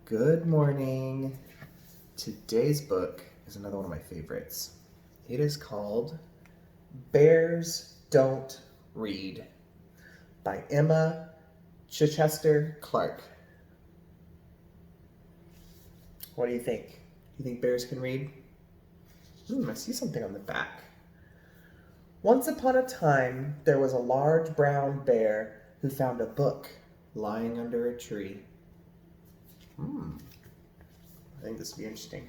Good morning. Today's book is another one of my favorites. It is called Bears Don't Read by Emma Chichester Clark. What do you think? Do you think bears can read? I see something on the back. Once upon a time, there was a large brown bear who found a book lying under a tree. I think this will be interesting.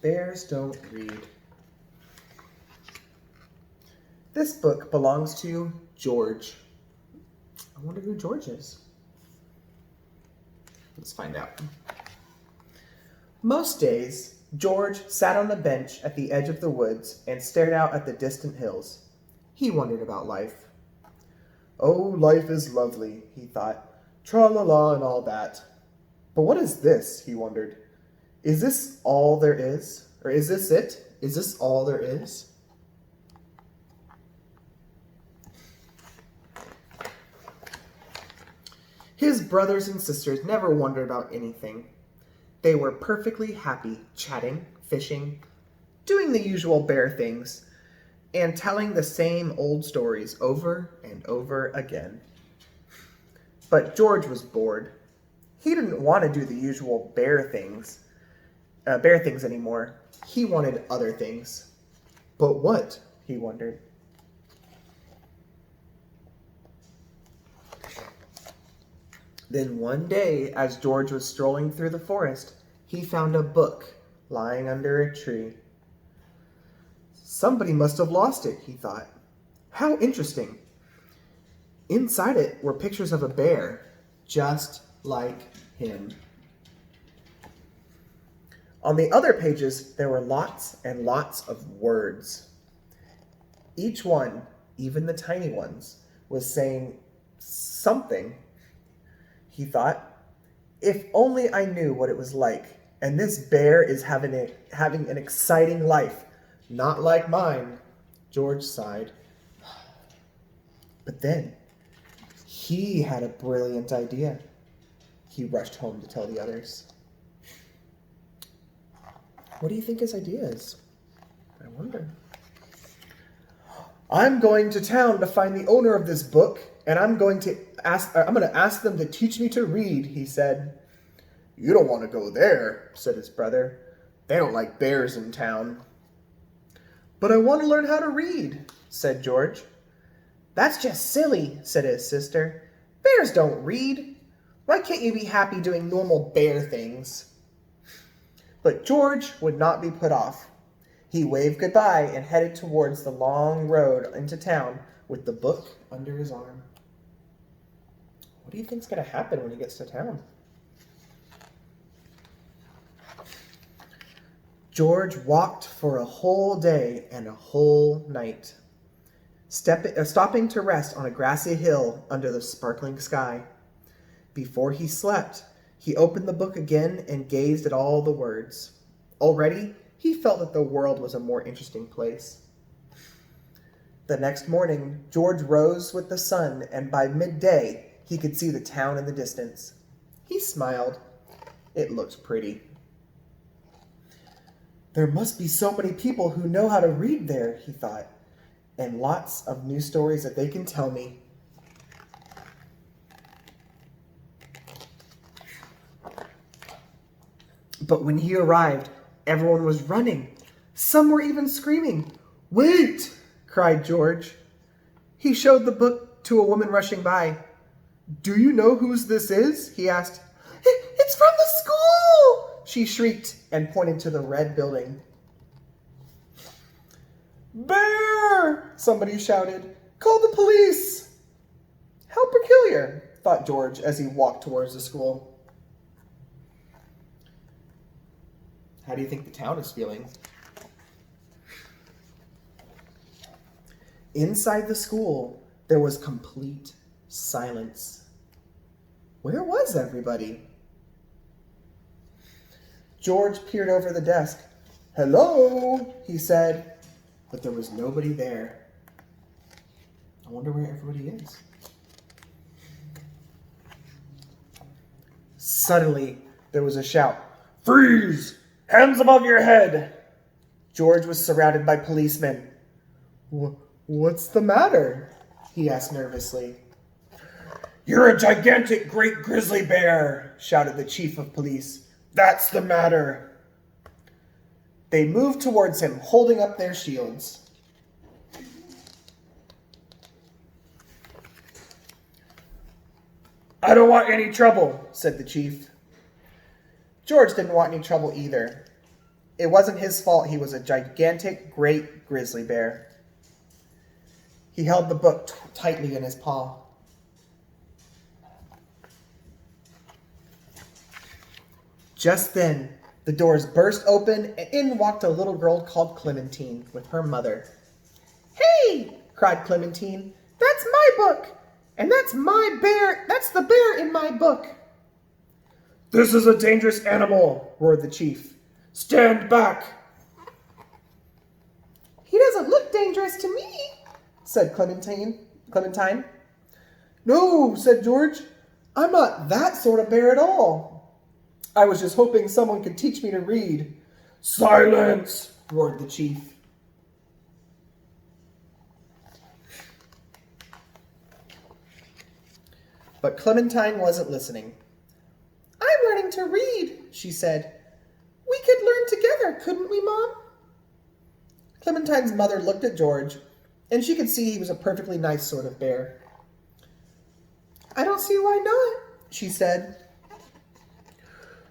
Bears don't read. This book belongs to George. I wonder who George is. Let's find out. Most days, George sat on the bench at the edge of the woods and stared out at the distant hills. He wondered about life. Oh, life is lovely, he thought. Tra-la-la and all that. But what is this, he wondered. Is this all there is? Or is this it? Is this all there is? His brothers and sisters never wondered about anything. They were perfectly happy chatting, fishing, doing the usual bear things, and telling the same old stories over and over again. But George was bored. He didn't want to do the usual bear things anymore. He wanted other things. But what? He wondered. Then one day, as George was strolling through the forest, he found a book lying under a tree. Somebody must have lost it, he thought. How interesting. Inside it were pictures of a bear, just like him. On the other pages, there were lots and lots of words. Each one, even the tiny ones, was saying something. He thought, if only I knew what it was like, and this bear is having an exciting life, not like mine, George sighed. But then, he had a brilliant idea. He rushed home to tell the others. What do you think his idea is? I wonder. I'm going to town to find the owner of this book, and I'm going to ask them to teach me to read, he said. You don't want to go there, said his brother. They don't like bears in town. But I want to learn how to read, said George. That's just silly, said his sister. Bears don't read. Why can't you be happy doing normal bear things? But George would not be put off. He waved goodbye and headed towards the long road into town with the book under his arm. What do you think's going to happen when he gets to town? George walked for a whole day and a whole night, stopping to rest on a grassy hill under the sparkling sky. Before he slept, he opened the book again and gazed at all the words. Already, he felt that the world was a more interesting place. The next morning, George rose with the sun, and by midday, he could see the town in the distance. He smiled. It looked pretty. There must be so many people who know how to read there, he thought, and lots of new stories that they can tell me. But when he arrived, everyone was running. Some were even screaming. Wait, cried George. He showed the book to a woman rushing by. Do you know whose this is? He asked. It's from the school, she shrieked and pointed to the red building. Bear! Somebody shouted. Call the police! How peculiar, thought George as he walked towards the school. How do you think the town is feeling? Inside the school, there was complete silence. Where was everybody? George peered over the desk. Hello, he said, but there was nobody there. I wonder where everybody is. Suddenly, there was a shout. "Freeze! Hands above your head!" George was surrounded by policemen. What's the matter?" he asked nervously. "You're a gigantic great grizzly bear," shouted the chief of police. "That's the matter." They moved towards him, holding up their shields. "I don't want any trouble," said the chief. George didn't want any trouble either. It wasn't his fault he was a gigantic great grizzly bear. He held the book tightly in his paw. Just then, the doors burst open, and in walked a little girl called Clementine with her mother. "Hey!" cried Clementine. "That's my book! And that's my bear! That's the bear in my book!" "This is a dangerous animal!" roared the chief. "Stand back!" "He doesn't look dangerous to me," said Clementine. "No," said George. "I'm not that sort of bear at all. I was just hoping someone could teach me to read." "Silence!" roared the chief. But Clementine wasn't listening. "I'm learning to read," she said. "We could learn together, couldn't we, Mom?" Clementine's mother looked at George, and she could see he was a perfectly nice sort of bear. "I don't see why not," she said.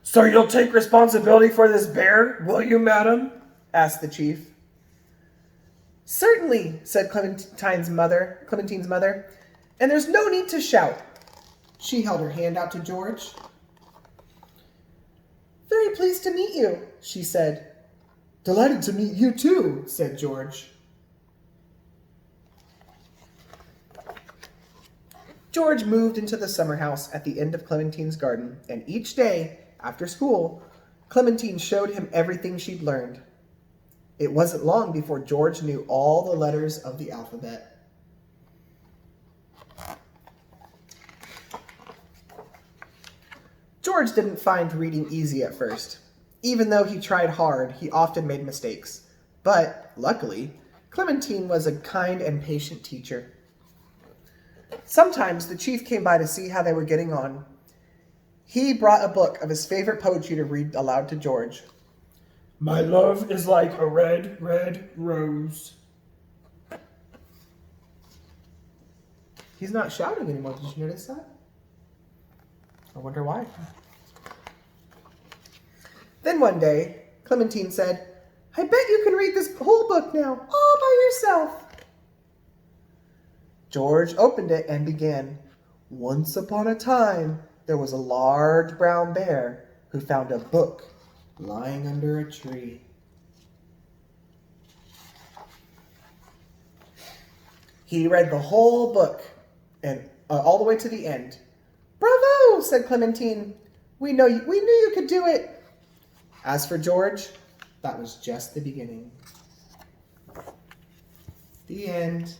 "So you'll take responsibility for this bear, will you, madam?" asked the chief. "Certainly," said Clementine's mother, "and there's no need to shout." She held her hand out to George. "Very pleased to meet you," she said. "Delighted to meet you too," said George. George moved into the summer house at the end of Clementine's garden, and each day, after school, Clementine showed him everything she'd learned. It wasn't long before George knew all the letters of the alphabet. George didn't find reading easy at first. Even though he tried hard, he often made mistakes. But, luckily, Clementine was a kind and patient teacher. Sometimes the chief came by to see how they were getting on. He brought a book of his favorite poetry to read aloud to George. "My love is like a red, red rose." He's not shouting anymore. Did you notice that? I wonder why. Then one day, Clementine said, "I bet you can read this whole book now, all by yourself." George opened it and began. "Once upon a time, there was a large brown bear who found a book lying under a tree." He read the whole book and all the way to the end. "Bravo," said Clementine. We knew you could do it." As for George, that was just the beginning. The end.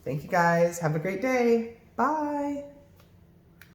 Thank you guys. Have a great day. Bye.